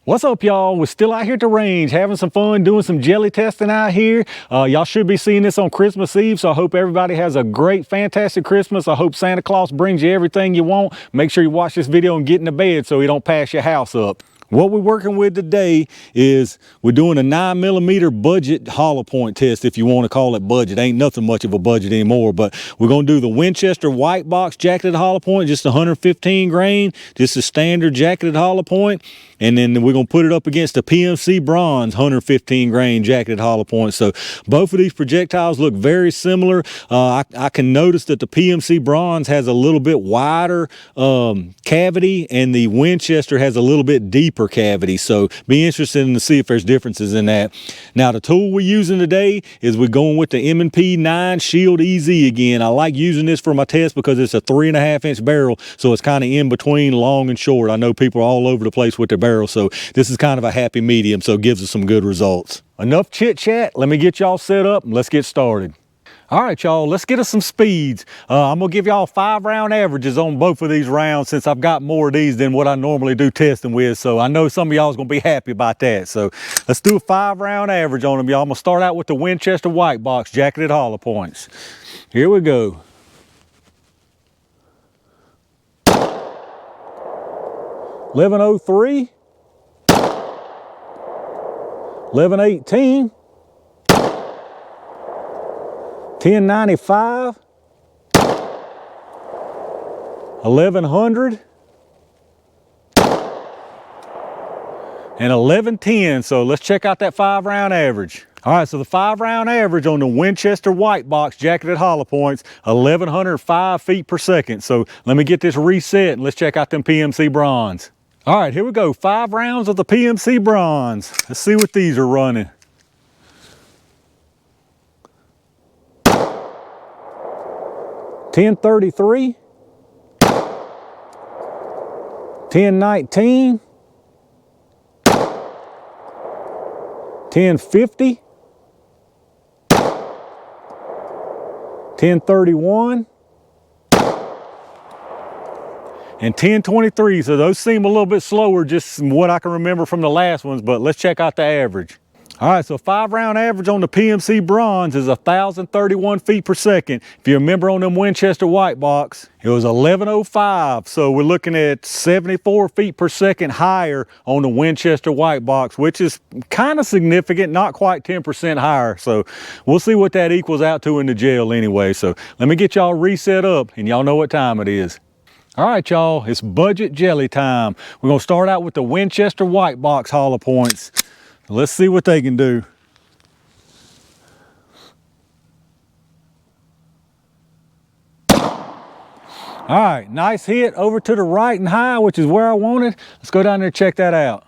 What's up, y'all? We're still out here at the range having some fun doing some jelly testing out here. Y'all should be seeing this on Christmas Eve, so I hope everybody has a great, fantastic Christmas. I hope Santa Claus brings you everything you want. Make sure you watch this video and get in the bed so he don't pass your house up. What we're working with today is we're doing a 9mm budget hollow point test, if you want to call it budget. Ain't nothing much of a budget anymore, but we're going to do the Winchester white box jacketed hollow point, just 115 grain, just a standard jacketed hollow point. And then we're going to put it up against the PMC bronze 115 grain jacketed hollow point. So both of these projectiles look very similar. I can notice that the PMC bronze has a little bit wider cavity, and the Winchester has a little bit deeper cavity. So be interested to see if there's differences in that. Now the tool we're using today is we're going with the M&P 9 Shield EZ again. I like using this for my test because it's a 3.5-inch barrel, so it's kind of in between long and short. I know people are all over the place with their barrel, so this is kind of a happy medium, so it gives us some good results. Enough chit chat, let me get y'all set up and let's get started. All right, y'all, let's get us some speeds. I'm gonna give y'all 5-round averages on both of these rounds since I've got more of these than what I normally do testing with, so I know some of y'all's gonna be happy about that. So let's do a 5-round average on them, y'all. I'm gonna start out with the Winchester white box jacketed hollow points. Here we go. 1103, 1118, 1095, 1100, and 1110. So let's check out that 5-round average. All right, so the 5-round average on the Winchester white box jacketed hollow points, 1105 feet per second. So let me get this reset and let's check out them PMC bronze. All right, here we go. 5 rounds of the PMC bronze. Let's see what these are running. $10.33, $10.19, $10.50, $10.31, and $10.23. So those seem a little bit slower, just what I can remember from the last ones, but let's check out the average. All right, so 5-round average on the PMC bronze is 1,031 feet per second. If you remember on them Winchester white box, it was 1105. So we're looking at 74 feet per second higher on the Winchester white box, which is kind of significant, not quite 10% higher. So we'll see what that equals out to in the gel anyway. So let me get y'all reset up and y'all know what time it is. All right, y'all, it's budget jelly time. We're gonna start out with the Winchester white box hollow points. Let's see what they can do. All right, nice hit over to the right and high, which is where I wanted. Let's go down there and check that out.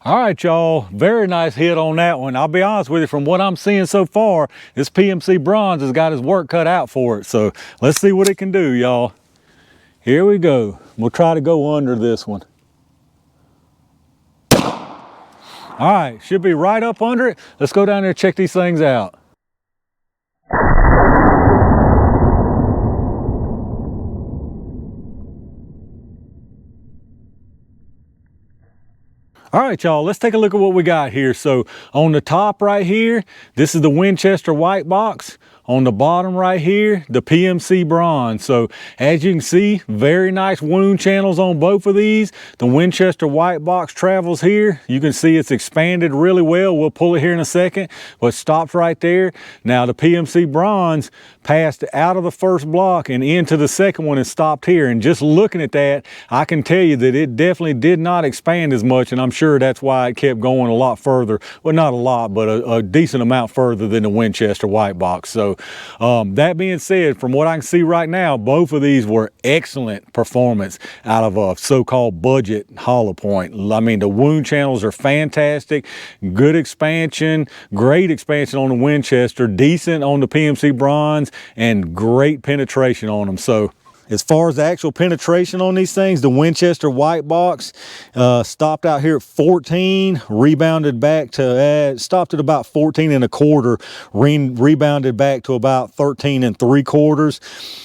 All right, y'all, very nice hit on that one. I'll be honest with you, from what I'm seeing so far, this PMC bronze has got his work cut out for it. So let's see what it can do, y'all. Here we go. We'll try to go under this one. All right, should be right up under it. Let's go down there and check these things out. All right, y'all, let's take a look at what we got here. So on the top right here, this is the Winchester white box. On the bottom right here, the PMC bronze. So as you can see, very nice wound channels on both of these. The Winchester white box travels here. You can see it's expanded really well. We'll pull it here in a second, but stops right there. Now the PMC bronze passed out of the first block and into the second one and stopped here. And just looking at that, I can tell you that it definitely did not expand as much, and I'm sure that's why it kept going a lot further. Well, not a lot, but a decent amount further than the Winchester white box. So that being said, from what I can see right now, both of these were excellent performance out of a so-called budget hollow point. I mean, the wound channels are fantastic, good expansion, great expansion on the Winchester, decent on the PMC bronze, and great penetration on them. So As far as the actual penetration on these things, the Winchester white box stopped out here at 14, rebounded back to, stopped at about 14 and a quarter, rebounded back to about 13 and 3/4.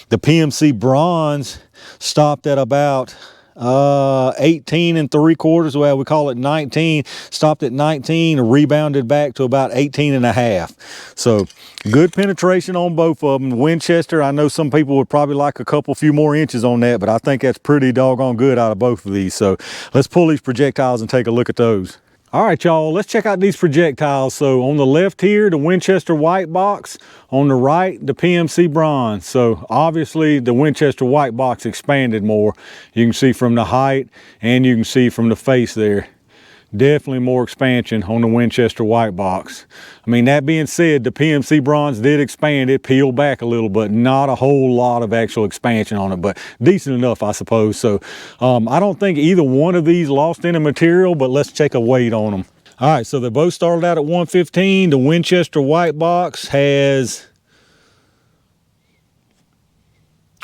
The PMC bronze stopped at about 18 and 3/4. Well, we call it 19, stopped at 19, rebounded back to about 18 and a half. So good penetration on both of them. Winchester, I know some people would probably like a few more inches on that, but I think that's pretty doggone good out of both of these. So let's pull these projectiles and take a look at those. All right, y'all, let's check out these projectiles. So on the left here, the Winchester white box. On the right, the PMC bronze. So obviously the Winchester white box expanded more. You can see from the height and you can see from the face there. Definitely more expansion on the Winchester white box. I mean, that being said, the PMC bronze did expand. It peeled back a little, but not a whole lot of actual expansion on it, but decent enough, I suppose. So I don't think either one of these lost any material, but let's check a weight on them. All right, so they both started out at 115. The Winchester white box has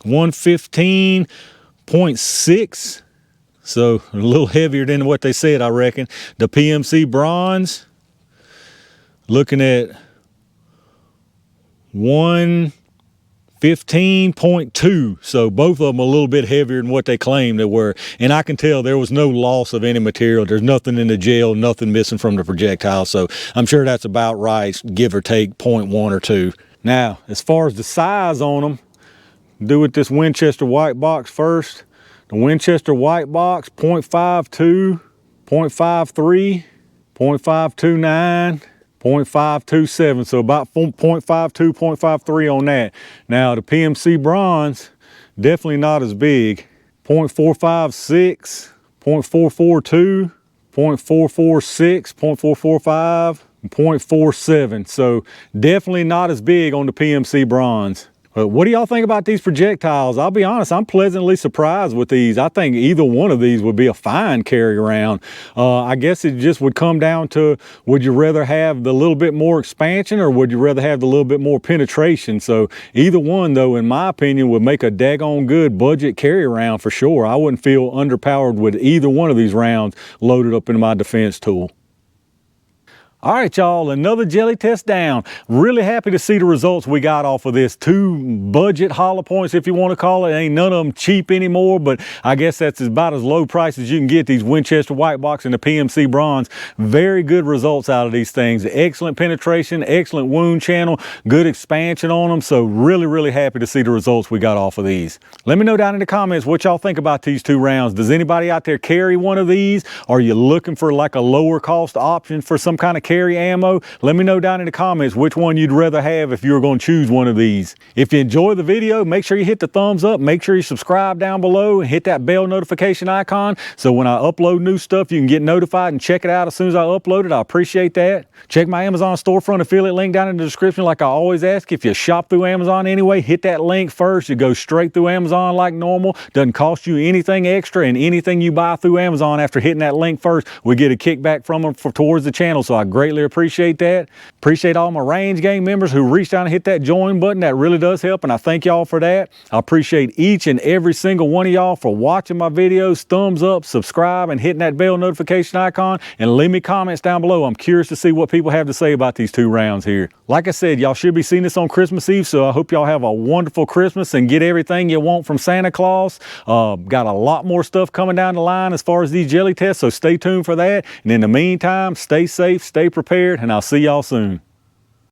115.6. So a little heavier than what they said, I reckon. The PMC bronze, looking at 115.2. So both of them a little bit heavier than what they claimed they were. And I can tell there was no loss of any material. There's nothing in the gel, nothing missing from the projectile. So I'm sure that's about right, give or take 0.1 or 2. Now, as far as the size on them, do with this Winchester white box first. The Winchester white box, 0.52, 0.53, 0.529, 0.527. So about 0.52, 0.53 on that. Now the PMC bronze, definitely not as big. 0.456, 0.442, 0.446, 0.445, 0.47. So definitely not as big on the PMC bronze. What do y'all think about these projectiles? I'll be honest, I'm pleasantly surprised with these. I think either one of these would be a fine carry around. I guess it just would come down to, would you rather have the little bit more expansion or would you rather have the little bit more penetration? So either one, though, in my opinion, would make a daggone good budget carry around for sure. I wouldn't feel underpowered with either one of these rounds loaded up into my defense tool. All right, y'all, another jelly test down. Really happy to see the results we got off of this. 2 budget hollow points, if you want to call it. Ain't none of them cheap anymore, but I guess that's about as low price as you can get these Winchester white box and the PMC bronze. Very good results out of these things. Excellent penetration, excellent wound channel, good expansion on them. So really, really happy to see the results we got off of these. Let me know down in the comments what y'all think about these 2 rounds. Does anybody out there carry one of these? Are you looking for like a lower cost option for some kind of carry ammo? Let me know down in the comments which one you'd rather have if you were going to choose one of these. If you enjoy the video, make sure you hit the thumbs up, make sure you subscribe down below and hit that bell notification icon so when I upload new stuff you can get notified and check it out as soon as I upload it. I appreciate that. Check my Amazon storefront affiliate link down in the description like I always ask. If you shop through Amazon anyway, hit that link first. You go straight through Amazon like normal. Doesn't cost you anything extra, and anything you buy through Amazon after hitting that link first, we get a kickback from them towards the channel, so I greatly appreciate that. Appreciate all my range gang members who reached out and hit that join button. That really does help, and I thank y'all for that. I appreciate each and every single one of y'all for watching my videos. Thumbs up, subscribe, and hitting that bell notification icon, and leave me comments down below. I'm curious to see what people have to say about these 2 rounds here. Like I said, y'all should be seeing this on Christmas Eve, so I hope y'all have a wonderful Christmas and get everything you want from Santa Claus. Got a lot more stuff coming down the line as far as these jelly tests, so stay tuned for that. And in the meantime, stay safe, stay prepared, and I'll see y'all soon.